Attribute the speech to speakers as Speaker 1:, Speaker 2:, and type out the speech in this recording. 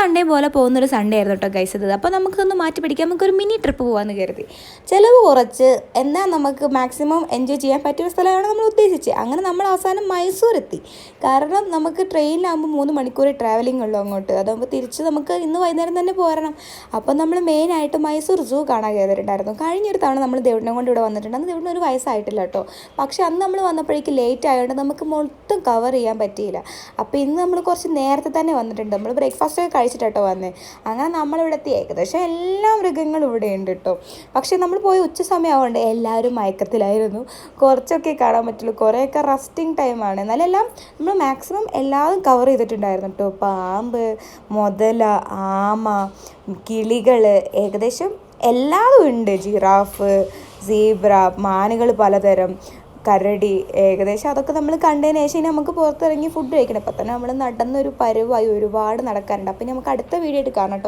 Speaker 1: Sunday പോലെ പോകുന്നൊരു Sunday ആയിരുന്നു കേട്ടോ ഗൈസ് ഇത്. അപ്പോൾ നമുക്കൊന്ന് മാറ്റി പിടിക്കാം, നമുക്കൊരു മിനി ട്രിപ്പ് പോകാമെന്ന് കരുതി. ചിലവ് കുറച്ച് എന്നാൽ നമുക്ക് മാക്സിമം എൻജോയ് ചെയ്യാൻ പറ്റിയ സ്ഥലമാണ് നമ്മൾ ഉദ്ദേശിച്ചത്. അങ്ങനെ നമ്മൾ അവസാനം മൈസൂർ എത്തി. കാരണം നമുക്ക് ട്രെയിനിലാകുമ്പോൾ 3 മണിക്കൂർ ട്രാവലിംഗ് ഉള്ളൂ അങ്ങോട്ട്. അതാകുമ്പോൾ തിരിച്ച് നമുക്ക് ഇന്ന് വൈകുന്നേരം തന്നെ പോരണം. അപ്പം നമ്മൾ മെയിനായിട്ട് മൈസൂർ സൂ കാണാൻ കയറിയിട്ടുണ്ടായിരുന്നു. കഴിഞ്ഞൊരു തവണ നമ്മൾ ദേവിനെ കൊണ്ട് ഇവിടെ വന്നിട്ടുണ്ട്. അന്ന് ദേവിന് ഒരു വയസ്സായിട്ടില്ല കേട്ടോ. പക്ഷെ അന്ന് നമ്മൾ വന്നപ്പോഴേക്ക് ലേറ്റ് ആയതുകൊണ്ട് നമുക്ക് മൊത്തം കവർ ചെയ്യാൻ പറ്റിയില്ല. അപ്പോൾ ഇന്ന് നമ്മൾ കുറച്ച് നേരത്തെ തന്നെ വന്നിട്ടുണ്ട്. നമ്മൾ ബ്രേക്ക്ഫാസ്റ്റൊക്കെ കഴിച്ചിട്ടോ വന്നേ. അങ്ങനെ നമ്മളിവിടെ എത്തി. ഏകദേശം എല്ലാ മൃഗങ്ങളും ഇവിടെ ഉണ്ട് കേട്ടോ. പക്ഷേ നമ്മൾ പോയി ഉച്ച സമയമാവുകൊണ്ട് എല്ലാവരും മയക്കത്തിലായിരുന്നു. കുറച്ചൊക്കെ കാണാൻ പറ്റുള്ളൂ, കുറേയൊക്കെ റെസ്റ്റിംഗ് ടൈമാണ്. എന്നാലെല്ലാം നമ്മൾ മാക്സിമം എല്ലാതും കവർ ചെയ്തിട്ടുണ്ടായിരുന്നു കേട്ടോ. പാമ്പ്, മുതല, ആമ, കിളികൾ, ഏകദേശം എല്ലാതും ഉണ്ട്. ജിറാഫ്, സീബ്ര, മാനുകൾ പലതരം, കരടി, ഏകദേശം അതൊക്കെ നമ്മൾ കണ്ടതിന് ശേഷം നമുക്ക് പുറത്തിറങ്ങി ഫുഡ് കഴിക്കണം. ഇപ്പം തന്നെ നമ്മൾ നടന്നൊരു പരുവായി, ഒരുപാട് നടക്കാറുണ്ട്. അപ്പം നമുക്ക് അടുത്ത വീഡിയോ ആയിട്ട് കാണാം കേട്ടോ.